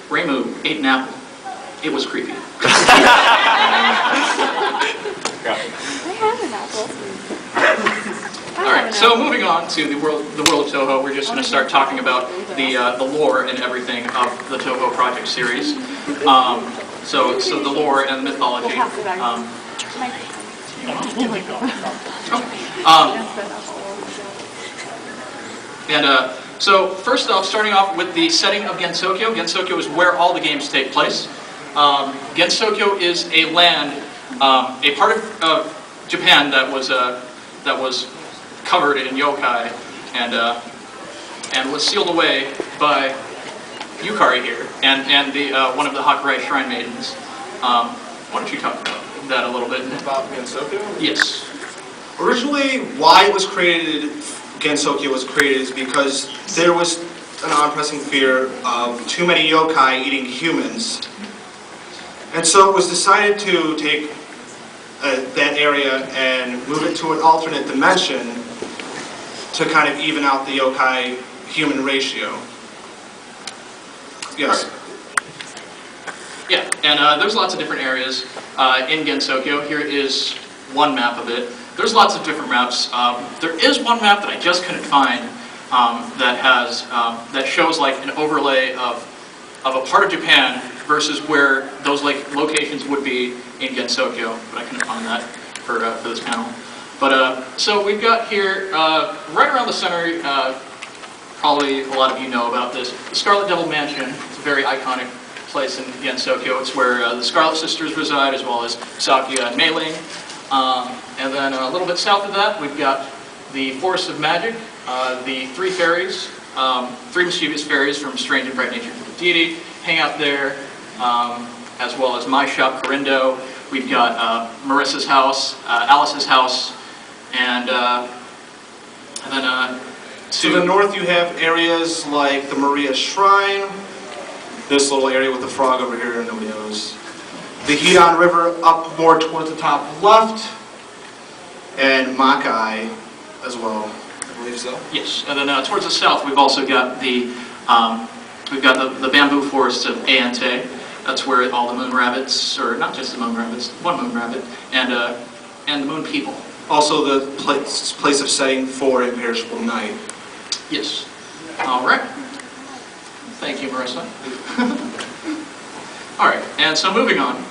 Reimu ate an apple. It was creepy. I have an apple. Alright, so moving on to the world of Touhou, we're just going to start talking about the lore and everything of the Touhou Project series. So the lore and the mythology. So first off, starting off with the setting of Gensokyo. Gensokyo is where all the games take place. Gensokyo is a land, a part of Japan that was covered in yokai and was sealed away by Yukari here and the one of the Hakurai Shrine Maidens. Why don't you talk about that a little bit? About Gensokyo? Yes. Originally, why it was created, Gensokyo was created, is because there was an on-pressing fear of too many yokai eating humans. And so it was decided to take that area and move it to an alternate dimension to kind of even out the yokai-human ratio. Yes. Yeah, and there's lots of different areas in Gensokyo. Here is one map of it. There's lots of different maps. There is one map that I just couldn't find that shows like an overlay of a part of Japan versus where those locations would be in Gensokyo, but I couldn't find that for this panel. But so we've got here right around the center. Probably a lot of you know about this. The Scarlet Devil Mansion. It's a very iconic place in Gensokyo. It's where the Scarlet Sisters reside, as well as Sakuya and Mei Ling. And then a little bit south of that, we've got the Forest of Magic, the three fairies, three mischievous fairies from Strange and Bright Nature Deity, hang out there, as well as my shop, Corindo. We've got Marissa's house, Alice's house, and then to the north you have areas like the Maria Shrine, this little area with the frog over here, nobody knows. The Hidan River up more towards the top left, and Makai as well, I believe so. Yes, and then towards the south we've also got the bamboo forest of Aente. That's where all the moon rabbits, or not just the moon rabbits, one moon rabbit, and the moon people. Also the place of setting for Imperishable Night. Yes. All right. Thank you, Marissa. All right, and so moving on.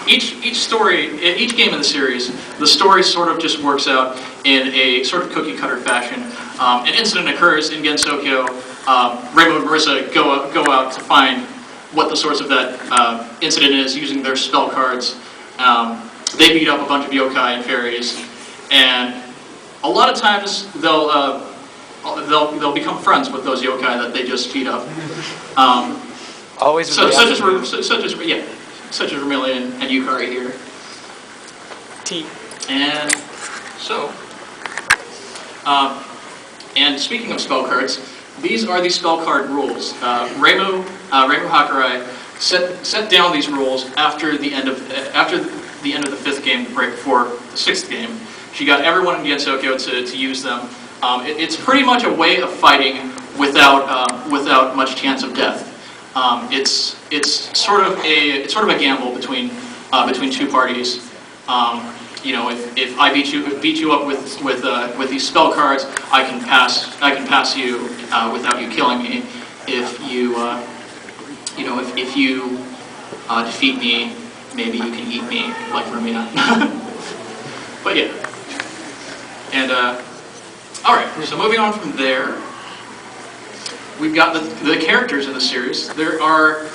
Each game in the series, the story sort of just works out in a sort of cookie-cutter fashion. An incident occurs in Gensokyo. Reimu and Marissa go out to find what the source of that incident is using their spell cards. They beat up a bunch of yokai and fairies, and a lot of times they'll become friends with those yokai that they just beat up. Always. Such as Vermilion and Yukari here. And so, and speaking of spell cards, these are the spell card rules. Reimu Hakurai set down these rules after the end of the fifth game, right before the sixth game. She got everyone in Gensokyo to use them. It's pretty much a way of fighting without much chance of death. It's sort of a gamble between two parties. You know, if I beat you up with these spell cards, I can pass you without you killing me. If you if you defeat me, maybe you can eat me like Romina. But yeah, and all right. So moving on from there. We've got the characters in the series. There are,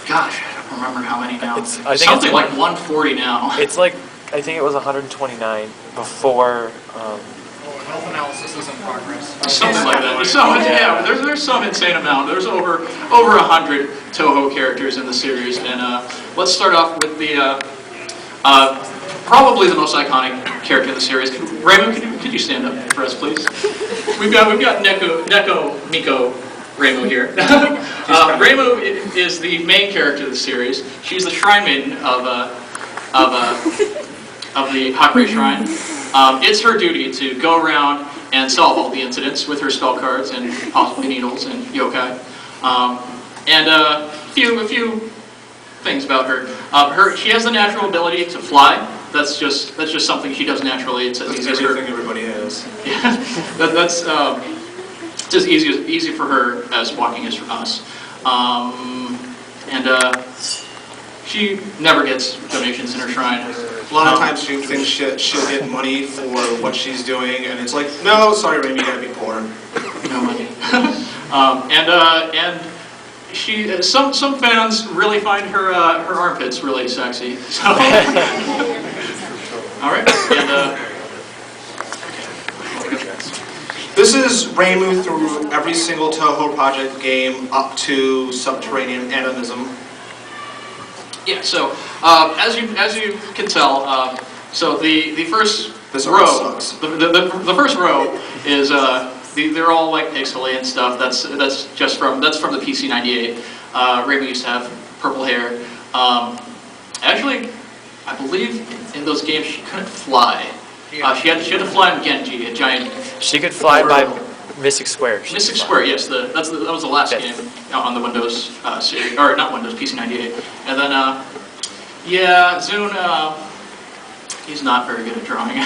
gosh, I don't remember how many now. I think something it's like 140 now. It's like, I think it was 129 before. Health analysis is in progress. Something like that. Yeah, there's some insane amount. There's over 100 Touhou characters in the series, and let's start off with the probably the most iconic character in the series. Reimu, could you stand up for us, please? We've got Neko Miko Reimu here. Reimu is the main character of the series. She's the shrine maiden of the Hakurai Shrine. It's her duty to go around and solve all the incidents with her spell cards and possibly needles and yokai. a few things about her. She has the natural ability to fly. That's just something she does naturally. It's That's easy as her. everything everybody has. Yeah, that's just easy for her as walking is for us. She never gets donations in her shrine. A lot of times she thinks she'll get money for what she's doing, and it's like, no, sorry, Raimi, you gotta be poor. No money. And she some fans really find her armpits really sexy. So all right, and This is Reimu through every single Touhou Project game up to Subterranean Animism. yeah. So as you can tell, so the first This row, always sucks. the first row is they're all like pixely and stuff. That's from the PC 98. Raymond used to have purple hair. Actually, I believe in those games she couldn't fly. She had to fly on Genji, a giant. She could fly by Mystic Square. Mystic Square, yes. That was the last game on the Windows series, or not Windows, PC 98. And then yeah, Zune, he's not very good at drawing.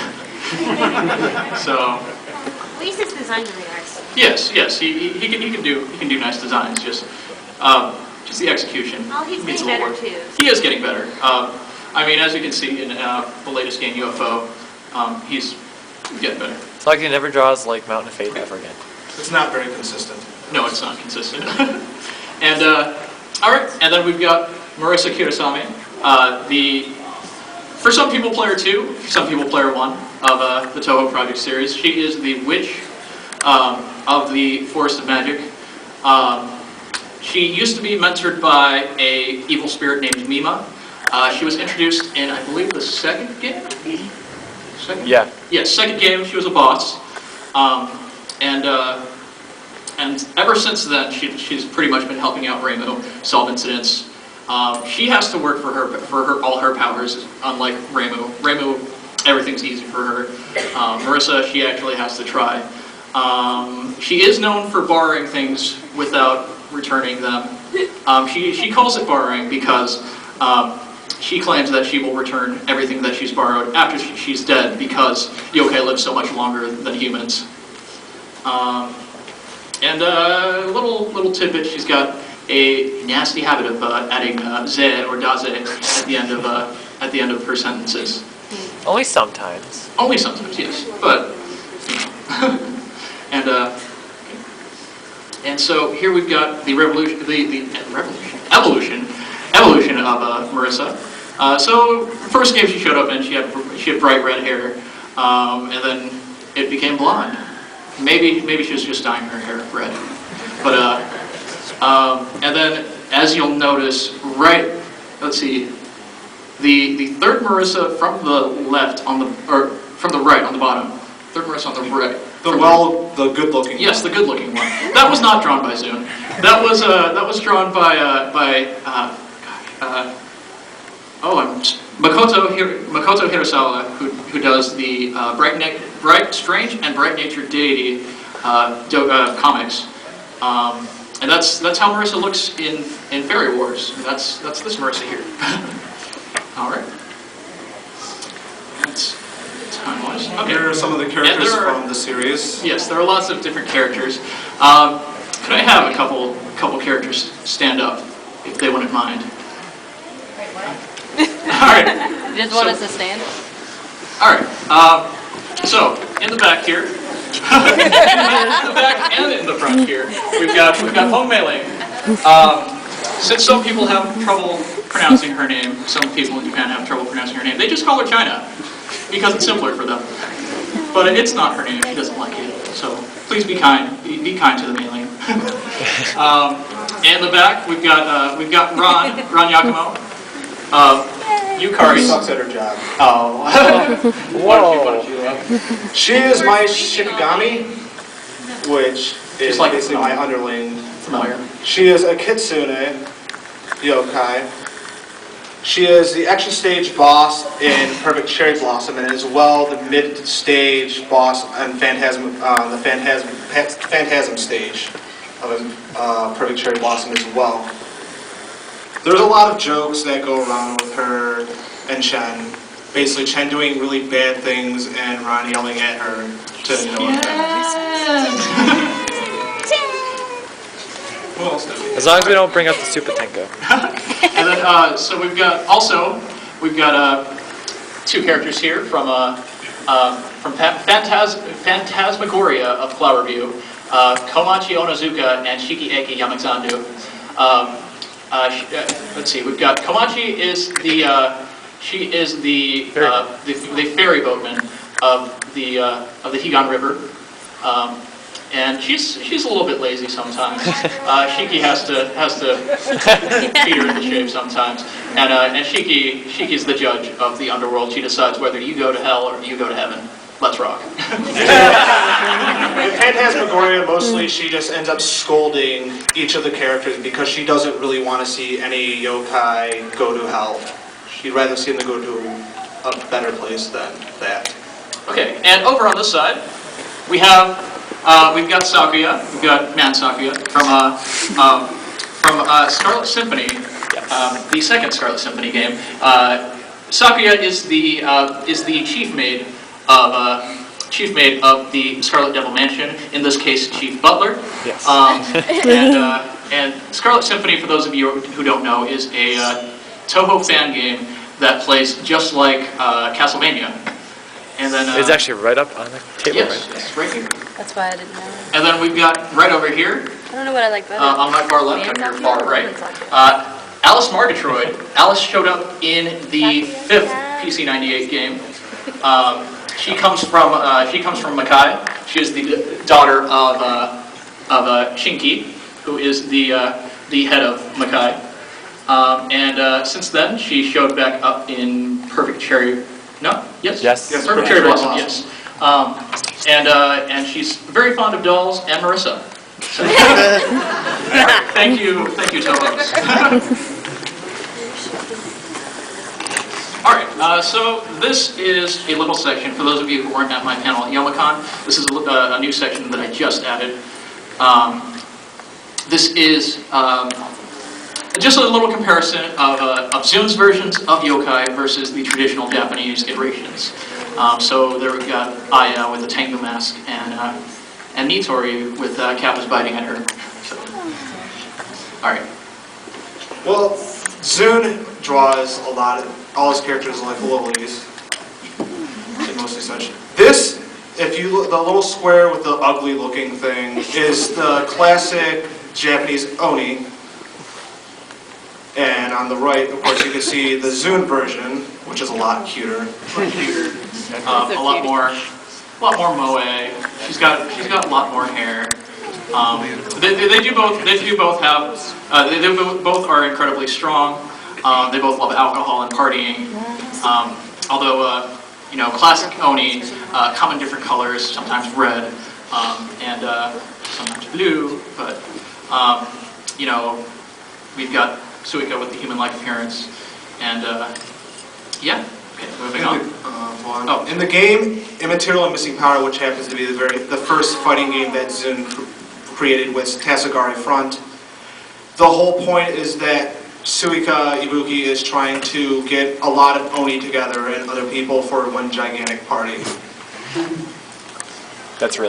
So At least his designs are really nice. yes, he can do nice designs. Just the execution. Oh, he's needs getting a little better work. too. He is getting better. I mean, as you can see in the latest game, UFO, he's getting better. It's like he never draws like Mountain of Fate ever again. It's not very consistent. No, it's not consistent. And all right, and then we've got Marisa Kirasame. For some people, player 2, some people, player 1 of the Touhou Project series. She is the witch of the Forest of Magic. She used to be mentored by a evil spirit named Mima. She was introduced in, I believe, the second game? Second? Yeah. Yes, second game, she was a boss. And ever since then, she's pretty much been helping out Reimu solve incidents. She has to work for all her powers, unlike Reimu. Reimu, everything's easy for her. Marisa, she actually has to try. She is known for borrowing things without returning them. She calls it borrowing because she claims that she will return everything that she's borrowed after she's dead because yokai live so much longer than humans. And a little tidbit, she's got a nasty habit of adding ze or daze at the end of her sentences. Only sometimes. Only sometimes, yes, but you know. And so here we've got the evolution of Marisa. So first game she showed up in, she had bright red hair, and then it became blonde. Maybe she was just dyeing her hair red, but and then as you'll notice, let's see, the third Marisa from the left from the right on the bottom. Third Marisa on the right. The good-looking. Yes, the good-looking one. That was not drawn by Zune. That was drawn by Makoto Hirasawa, who does the Bright Strange and Bright Natured Deity comics. And that's how Marisa looks in Fairy Wars. And that's this Marisa here. All right. That's time-wise. Okay. Here are some of the characters from the series. Yes, there are lots of different characters. Could I have a couple characters stand up, if they wouldn't mind? All right. You just want us to stand? All right. So in the back here, in the back and in the front here, we've got Hong Mei-ling. Since some people have trouble pronouncing her name, some people in Japan have trouble pronouncing her name. They just call her China because it's simpler for them. But it's not her name. She doesn't like it. So please be kind. Be kind to the Mei-ling. And in the back, we've got Ron Yakumo. Yukari sucks at her job. Oh. What did you She is my Shikigami, which is like basically my underling. Familiar. She is a Kitsune yokai. She is the extra stage boss in Perfect Cherry Blossom, and as well the mid-stage boss on the Phantasm stage of Perfect Cherry Blossom as well. There's a lot of jokes that go around with her and Chen. Basically, Chen doing really bad things and Ron yelling at her to no effect. What else did we As long as we don't bring up the Super Tenko. And then, so we've got two characters here from Phantasmagoria of Flowerview, Komachi Onozuka and Shikieki Yamazandu. Let's see, we've got Komachi is the ferry boatman of the Higan River. And she's a little bit lazy sometimes. Shiki has to feed her into shape sometimes. And Shiki's the judge of the underworld. She decides whether you go to hell or you go to heaven. Let's rock. In Phantasmagoria, mostly she just ends up scolding each of the characters because she doesn't really want to see any yokai go to hell. She'd rather see them go to a better place than that. Okay, and over on this side, we've got Sakuya, we've got Man Sakuya from Scarlet Symphony, the second Scarlet Symphony game. Sakuya is the chief maid of the Scarlet Devil Mansion. In this case, Chief Butler. Yes. And Scarlet Symphony, for those of you who don't know, is a Touhou fan game that plays just like Castlevania. And then It's actually right up on the table, yes, right? it's right here. That's why I didn't know. And then we've got right over here, I don't know what I like better. on my far left, on your far right, Alice Margatroyd. Alice showed up in the fifth PC98 game. She comes from Makai. She is the daughter of Shinki, who is the head of Makai. And since then, she showed back up in Perfect Cherry. No? Yes? Yes. Yes, Perfect Cherry Blossom, yes. And she's very fond of dolls and Marissa. So, thank you, Touhou. All right, so this is a little section, for those of you who weren't at my panel at OhayoCon, this is a new section that I just added. This is just a little comparison of Zun's versions of yokai versus the traditional Japanese iterations. So there we've got Aya with the Tengu mask and Nitori with Kappa's biting at her. So, all right. Well, Zun draws all his characters like lilies, and mostly such. This, if you look, the little square with the ugly looking thing, is the classic Japanese Oni. And on the right, of course, you can see the Zun version, which is a lot cuter. A lot more moe. She's got a lot more hair. They both are incredibly strong. They both love alcohol and partying. Although classic Oni come in different colors, sometimes red and sometimes blue. But we've got Suika with the human-like appearance, and yeah. Okay, moving on. In the game, Immaterial and Missing Power, which happens to be the first fighting game that Zun created with Tasagari Front, the whole point is that Suika Ibuki is trying to get a lot of Oni together and other people for one gigantic party. That's really